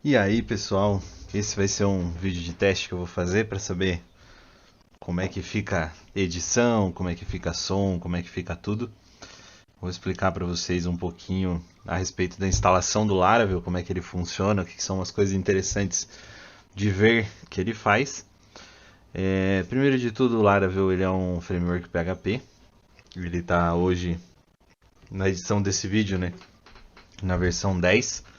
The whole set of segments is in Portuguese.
E aí, pessoal, esse vai ser um vídeo de teste que eu vou fazer para saber como é que fica edição, como é que fica som, como é que fica tudo. Vou explicar para vocês um pouquinho a respeito da instalação do Laravel, como é que ele funciona, o que são as coisas interessantes de ver que ele faz. Primeiro de tudo, o Laravel ele é um framework PHP. Ele está hoje na edição desse vídeo, né, na versão 10.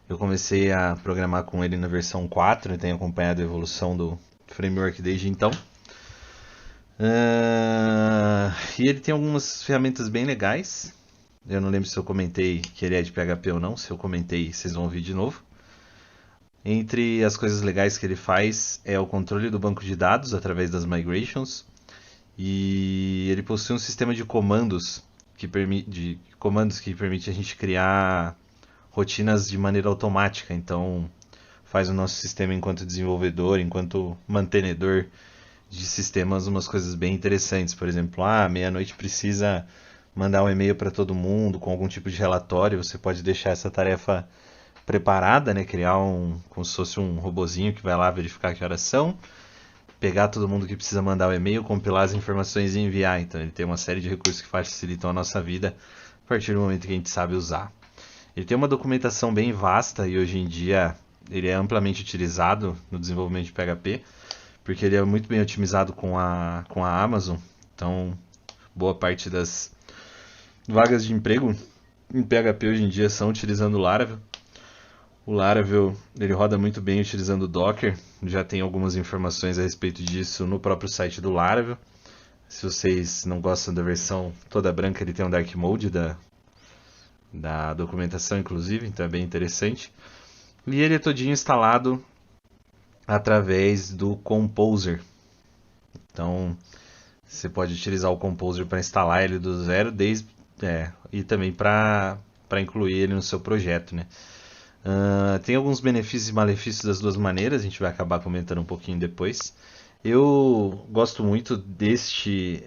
Eu comecei a programar com ele na versão 4 e tenho acompanhado a evolução do framework desde então. E ele tem algumas ferramentas bem legais. Eu não lembro se eu comentei que ele é de PHP ou não. Se eu comentei, vocês vão ouvir de novo. Entre as coisas legais que ele faz é o controle do banco de dados através das migrations. E ele possui um sistema de comandos que permite a gente criar rotinas de maneira automática. Então faz o nosso sistema enquanto desenvolvedor, enquanto mantenedor de sistemas, umas coisas bem interessantes. Por exemplo, meia-noite precisa mandar um e-mail para todo mundo com algum tipo de relatório. Você pode deixar essa tarefa preparada, né? Criar como se fosse um robozinho que vai lá verificar que horas são, pegar todo mundo que precisa mandar o e-mail, compilar as informações e enviar. Então ele tem uma série de recursos que facilitam a nossa vida a partir do momento que a gente sabe usar. Ele tem uma documentação bem vasta e hoje em dia ele é amplamente utilizado no desenvolvimento de PHP, porque ele é muito bem otimizado com a Amazon. Então, boa parte das vagas de emprego em PHP hoje em dia são utilizando o Laravel. O Laravel ele roda muito bem utilizando o Docker. Já tem algumas informações a respeito disso no próprio site do Laravel. Se vocês não gostam da versão toda branca, ele tem um Dark Mode da documentação, inclusive, então é bem interessante. E ele é todinho instalado através do Composer. Então, você pode utilizar o Composer para instalar ele do zero, e também para incluir ele no seu projeto, né? Tem alguns benefícios e malefícios das duas maneiras, a gente vai acabar comentando um pouquinho depois. Eu gosto muito desse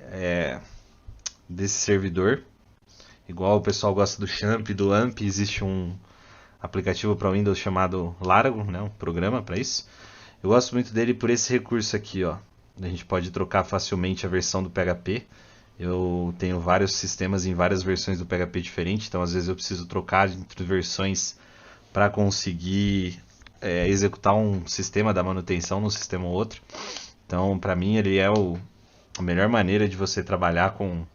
servidor, igual o pessoal gosta do Champ e do AMP. Existe um aplicativo para Windows chamado Larago, né, um programa para isso. Eu gosto muito dele por esse recurso aqui, ó. A gente pode trocar facilmente a versão do PHP. Eu tenho vários sistemas em várias versões do PHP diferentes, então às vezes eu preciso trocar entre versões para conseguir executar um sistema da manutenção num sistema ou outro. Então, para mim, ele é a melhor maneira de você trabalhar com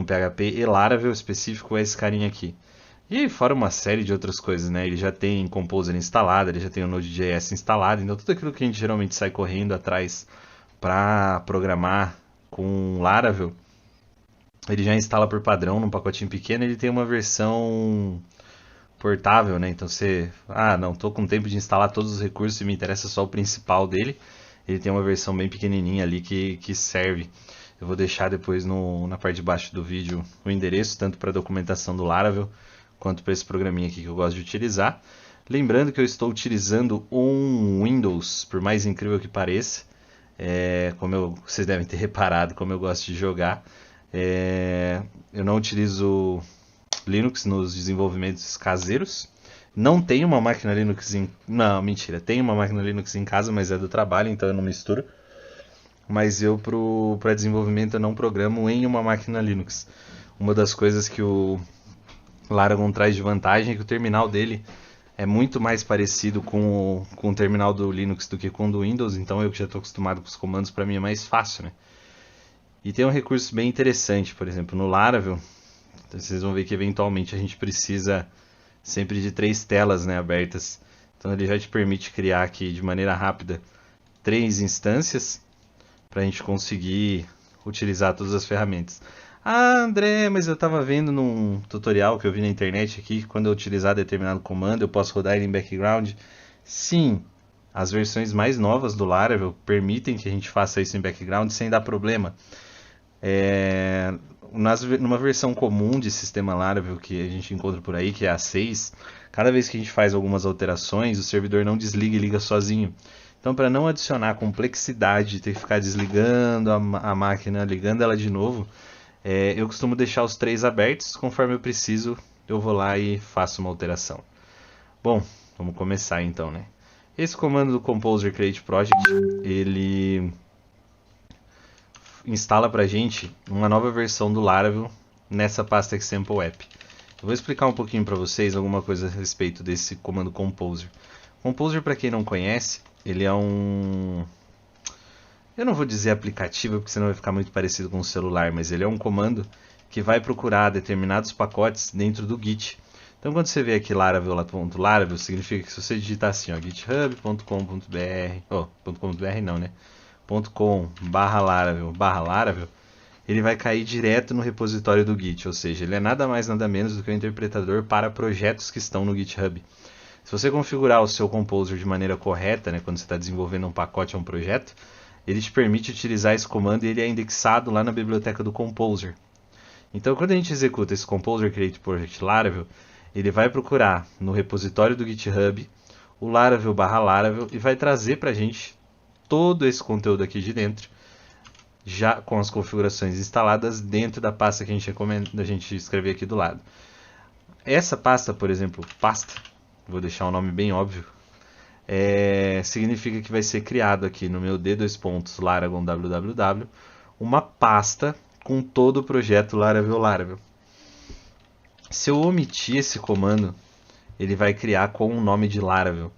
PHP, e Laravel específico é esse carinha aqui. E fora uma série de outras coisas, né? Ele já tem Composer instalado, ele já tem o Node.js instalado, então tudo aquilo que a gente geralmente sai correndo atrás para programar com Laravel, ele já instala por padrão num pacotinho pequeno. Ele tem uma versão portável, né? Então você, não, tô com tempo de instalar todos os recursos e me interessa só o principal dele. Ele tem uma versão bem pequenininha ali que serve. Eu vou deixar depois na parte de baixo do vídeo o endereço, tanto para a documentação do Laravel, quanto para esse programinha aqui que eu gosto de utilizar. Lembrando que eu estou utilizando um Windows, por mais incrível que pareça. Vocês devem ter reparado como eu gosto de jogar. Eu não utilizo Linux nos desenvolvimentos caseiros. Não tenho uma máquina Linux Não, mentira. Tenho uma máquina Linux em casa, mas é do trabalho, então eu não misturo. Mas eu, para desenvolvimento, eu não programo em uma máquina Linux. Uma das coisas que o Laragon traz de vantagem é que o terminal dele é muito mais parecido com o terminal do Linux do que com o do Windows. Então eu que já estou acostumado com os comandos, para mim é mais fácil, né? E tem um recurso bem interessante, por exemplo, no Laravel. Vocês vão ver que eventualmente a gente precisa sempre de 3 telas, né, abertas. Então ele já te permite criar aqui de maneira rápida 3 instâncias para a gente conseguir utilizar todas as ferramentas. André, mas eu estava vendo num tutorial que eu vi na internet aqui que quando eu utilizar determinado comando eu posso rodar ele em background. Sim, as versões mais novas do Laravel permitem que a gente faça isso em background sem dar problema. Numa versão comum de sistema Laravel que a gente encontra por aí, que é a 6, cada vez que a gente faz algumas alterações, o servidor não desliga e liga sozinho. Então, para não adicionar complexidade de ter que ficar desligando a máquina, ligando ela de novo, eu costumo deixar os 3 abertos. Conforme eu preciso, eu vou lá e faço uma alteração. Bom, vamos começar então, né? Esse comando do Composer Create Project, ele instala pra gente uma nova versão do Laravel nessa pasta Example App. Eu vou explicar um pouquinho para vocês alguma coisa a respeito desse comando Composer. Composer, para quem não conhece, ele é um... Eu não vou dizer aplicativo, porque senão vai ficar muito parecido com o celular, mas ele é um comando que vai procurar determinados pacotes dentro do Git. Então, quando você vê aqui Laravel, significa que se você digitar assim, ó, github.com.br, não, né? .com/Laravel, ele vai cair direto no repositório do Git, ou seja, ele é nada mais nada menos do que um interpretador para projetos que estão no GitHub. Se você configurar o seu Composer de maneira correta, né, quando você está desenvolvendo um pacote ou um projeto, ele te permite utilizar esse comando e ele é indexado lá na biblioteca do Composer. Então, quando a gente executa esse Composer Create Project Laravel, ele vai procurar no repositório do GitHub o Laravel/Laravel e vai trazer para a gente todo esse conteúdo aqui de dentro, já com as configurações instaladas dentro da pasta que a gente escrever aqui do lado. Essa pasta, por exemplo, vou deixar um nome bem óbvio, significa que vai ser criado aqui no meu d2.laragon www uma pasta com todo o projeto Laravel. Se eu omitir esse comando, ele vai criar com o nome de Laravel.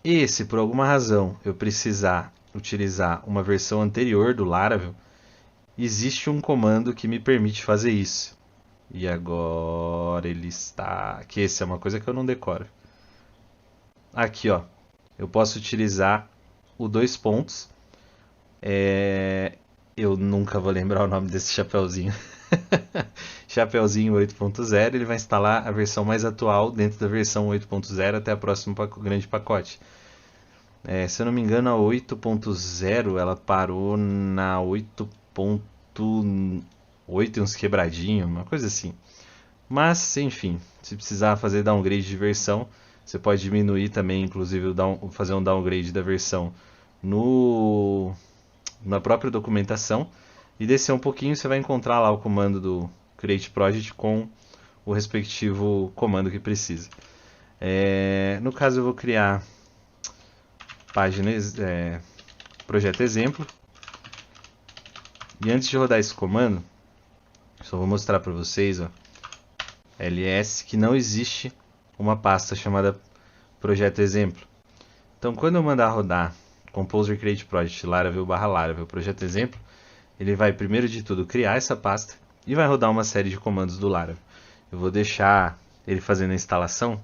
E se por alguma razão eu precisar utilizar uma versão anterior do Laravel, existe um comando que me permite fazer isso. E agora ele está... que essa é uma coisa que eu não decoro. Aqui, ó. Eu posso utilizar o dois pontos. Eu nunca vou lembrar o nome desse chapeuzinho. Chapeuzinho 8.0, ele vai instalar a versão mais atual dentro da versão 8.0 até a próxima grande pacote. Se eu não me engano, a 8.0 ela parou na 8.8 e uns quebradinhos, uma coisa assim. Mas, enfim, se precisar fazer downgrade de versão, você pode diminuir também, inclusive fazer um downgrade da versão na própria documentação. E descer um pouquinho, você vai encontrar lá o comando do Create Project com o respectivo comando que precisa. No caso, eu vou criar projeto exemplo. E antes de rodar esse comando, só vou mostrar para vocês, ó, ls, que não existe uma pasta chamada projeto exemplo. Então, quando eu mandar rodar Composer Create Project Laravel/Laravel projeto exemplo, ele vai primeiro de tudo criar essa pasta e vai rodar uma série de comandos do Laravel. Eu vou deixar ele fazendo a instalação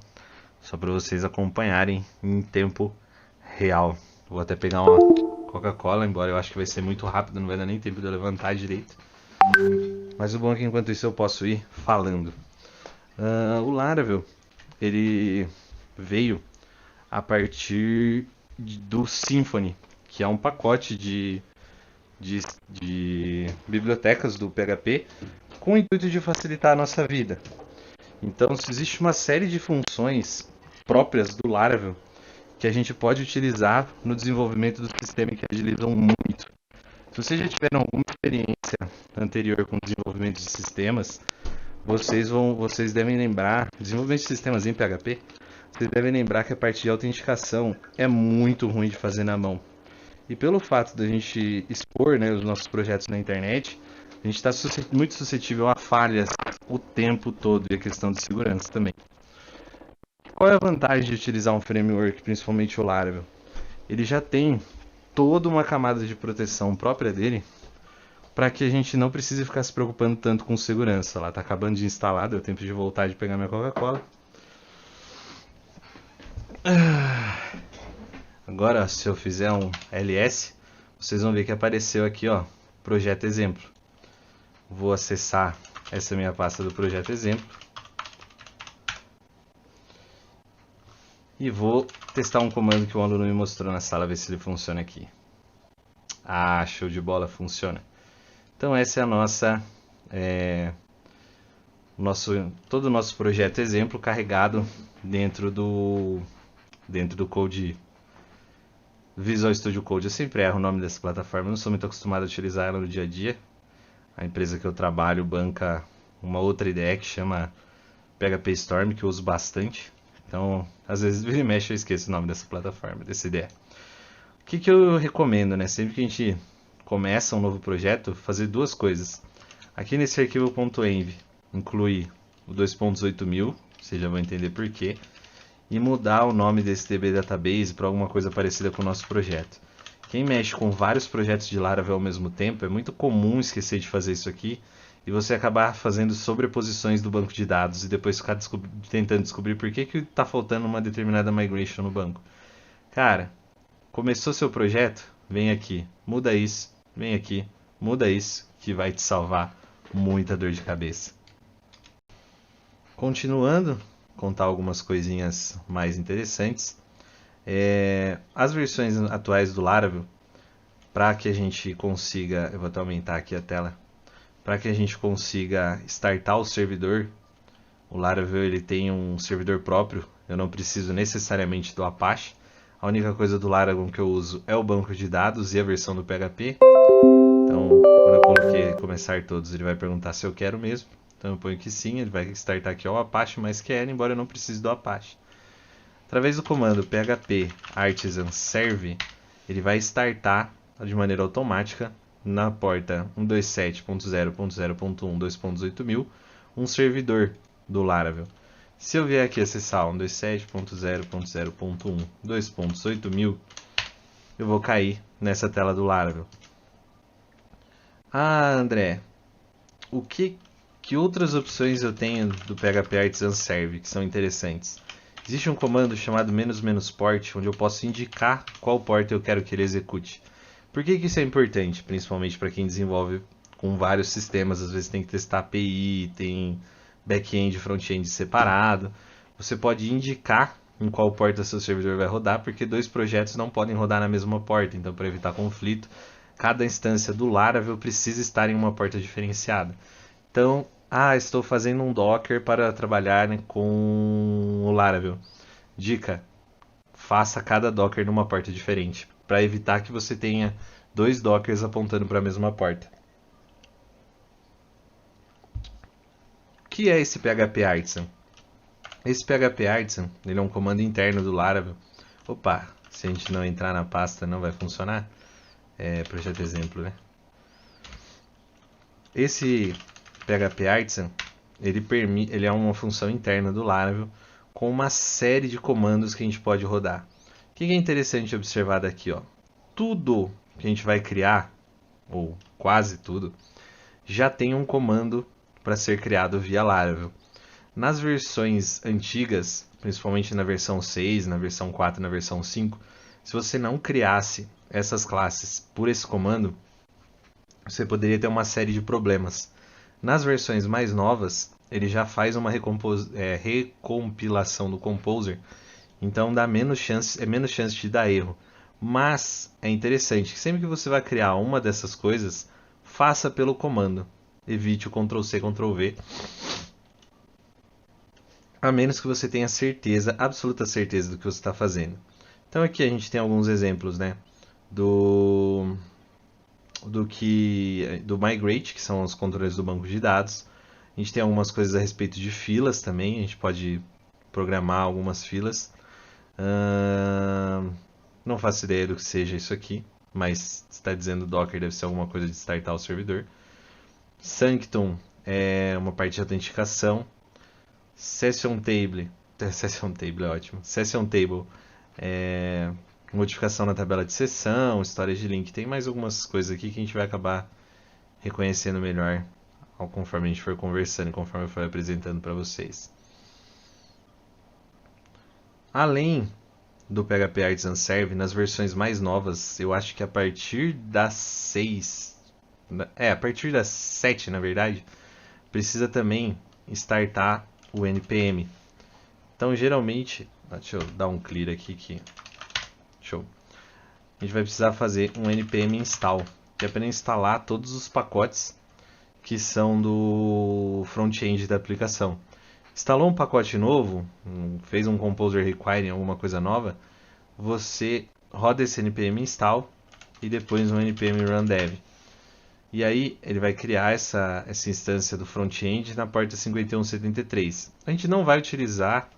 só para vocês acompanharem em tempo real. Vou até pegar uma Coca-Cola, embora eu acho que vai ser muito rápido, não vai dar nem tempo de eu levantar direito. Mas o bom é que enquanto isso eu posso ir falando. O Laravel, ele veio a partir do Symfony, que é um pacote de bibliotecas do PHP com o intuito de facilitar a nossa vida. Então, existe uma série de funções próprias do Laravel que a gente pode utilizar no desenvolvimento do sistema e que agilizam muito. Se vocês já tiveram alguma experiência anterior com desenvolvimento de sistemas, vocês devem lembrar, desenvolvimento de sistemas em PHP, vocês devem lembrar que a parte de autenticação é muito ruim de fazer na mão. E pelo fato da gente expor, né, os nossos projetos na internet, a gente está muito suscetível a falhas o tempo todo e a questão de segurança também. Qual é a vantagem de utilizar um framework, principalmente o Laravel? Ele já tem toda uma camada de proteção própria dele para que a gente não precise ficar se preocupando tanto com segurança. Lá está acabando de instalar, deu tempo de voltar de pegar minha Coca-Cola. Agora, se eu fizer um ls, vocês vão ver que apareceu aqui, ó, projeto exemplo. Vou acessar essa minha pasta do projeto exemplo e vou testar um comando que o aluno me mostrou na sala, ver se ele funciona aqui. Ah, show de bola, funciona. Então essa é a nossa, todo o nosso projeto exemplo carregado dentro do Code Visual Studio Code. Eu sempre erro o nome dessa plataforma, eu não sou muito acostumado a utilizar ela no dia a dia. A empresa que eu trabalho banca uma outra ideia que chama PHP Storm, que eu uso bastante. Então, às vezes, vira e mexe, eu esqueço o nome dessa plataforma, desse IDE. O que eu recomendo, né? Sempre que a gente começa um novo projeto, fazer duas coisas. Aqui nesse arquivo .env, incluir o 2.8000, vocês já vão entender por quê, e mudar o nome desse DB Database para alguma coisa parecida com o nosso projeto. Quem mexe com vários projetos de Laravel ao mesmo tempo, é muito comum esquecer de fazer isso aqui e você acabar fazendo sobreposições do banco de dados e depois ficar tentando descobrir por que está faltando uma determinada migration no banco. Cara, começou seu projeto? Vem aqui, muda isso, vem aqui, muda isso, que vai te salvar muita dor de cabeça. Continuando, contar algumas coisinhas mais interessantes. As versões atuais do Laravel, para que a gente consiga, eu vou até aumentar aqui a tela, para que a gente consiga startar o servidor, o Laravel ele tem um servidor próprio, eu não preciso necessariamente do Apache. A única coisa do Laravel que eu uso é o banco de dados e a versão do PHP. Então, quando eu coloquei começar todos, ele vai perguntar se eu quero mesmo. Então eu ponho que sim, ele vai startar aqui o Apache, mas quero, embora eu não precise do Apache. Através do comando php artisan serve, ele vai startar de maneira automática na porta 127.0.0.1 2.8000 um servidor do Laravel. Se eu vier aqui acessar 127.0.0.1 2.8000, eu vou cair nessa tela do Laravel. Ah, André, que outras opções eu tenho do PHP Artisan Serve que são interessantes? Existe um comando chamado "-port", onde eu posso indicar qual porta eu quero que ele execute. Por que isso é importante? Principalmente para quem desenvolve com vários sistemas, às vezes tem que testar API, tem back-end e front-end separado. Você pode indicar em qual porta seu servidor vai rodar, porque dois projetos não podem rodar na mesma porta. Então, para evitar conflito, cada instância do Laravel precisa estar em uma porta diferenciada. Então, estou fazendo um Docker para trabalhar com o Laravel. Dica: faça cada Docker numa porta diferente, para evitar que você tenha dois Dockers apontando para a mesma porta. O que é esse PHP Artisan? Esse PHP Artisan, ele é um comando interno do Laravel. Opa, se a gente não entrar na pasta não vai funcionar. Projeto exemplo, né? Esse PHP Artisan, ele é uma função interna do Laravel com uma série de comandos que a gente pode rodar. O que é interessante observar daqui? Tudo que a gente vai criar, ou quase tudo, já tem um comando para ser criado via Laravel. Nas versões antigas, principalmente na versão 6, na versão 4 e na versão 5, se você não criasse essas classes por esse comando, você poderia ter uma série de problemas. Nas versões mais novas, ele já faz uma recompilação do Composer, então dá menos chance de dar erro. Mas é interessante que sempre que você vai criar uma dessas coisas, faça pelo comando. Evite o Ctrl+C, Ctrl+V. A menos que você tenha certeza, absoluta certeza do que você está fazendo. Então aqui a gente tem alguns exemplos, né? Do Migrate, que são os controles do banco de dados. A gente tem algumas coisas a respeito de filas também, a gente pode programar algumas filas. Não faço ideia do que seja isso aqui, mas está dizendo Docker, deve ser alguma coisa de startar o servidor. Sanctum é uma parte de autenticação. Session Table é ótimo. Session Table é modificação na tabela de sessão, histórias de link. Tem mais algumas coisas aqui que a gente vai acabar reconhecendo melhor conforme a gente for conversando e conforme eu for apresentando para vocês. Além do PHP Artisan Serve, nas versões mais novas, eu acho que a partir da 6, a partir da 7, na verdade, precisa também startar o NPM. Então, geralmente, deixa eu dar um clear aqui show. A gente vai precisar fazer um npm install, que é para instalar todos os pacotes que são do front-end da aplicação. Instalou um pacote novo, fez um Composer Requiring, alguma coisa nova, você roda esse npm install e depois um npm run dev. E aí ele vai criar essa instância do front-end na porta 5173. A gente não vai utilizar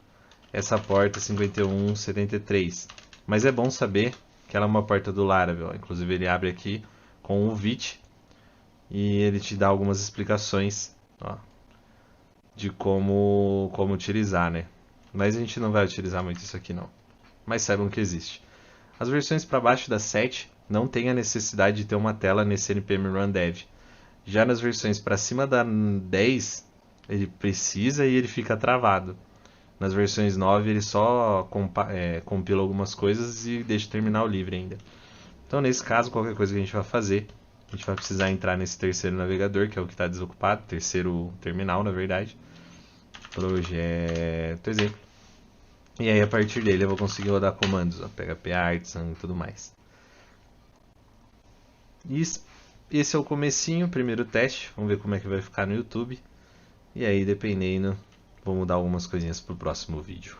essa porta 5173. Mas é bom saber que ela é uma porta do Laravel. Inclusive ele abre aqui com o Vite e ele te dá algumas explicações, ó, de como utilizar, né? Mas a gente não vai utilizar muito isso aqui não. Mas saibam que existe. As versões para baixo da 7 não tem a necessidade de ter uma tela nesse npm run dev. Já nas versões para cima da 10, ele precisa e ele fica travado. Nas versões 9 ele só compila algumas coisas e deixa o terminal livre ainda. Então nesse caso, qualquer coisa que a gente vai fazer, a gente vai precisar entrar nesse terceiro navegador, que é o que está desocupado, terceiro terminal na verdade. Projeto exemplo. E aí a partir dele eu vou conseguir rodar comandos, ó, PHP Artisan e tudo mais. E esse é o comecinho, o primeiro teste, vamos ver como é que vai ficar no YouTube. E aí dependendo, vou mudar algumas coisinhas para o próximo vídeo.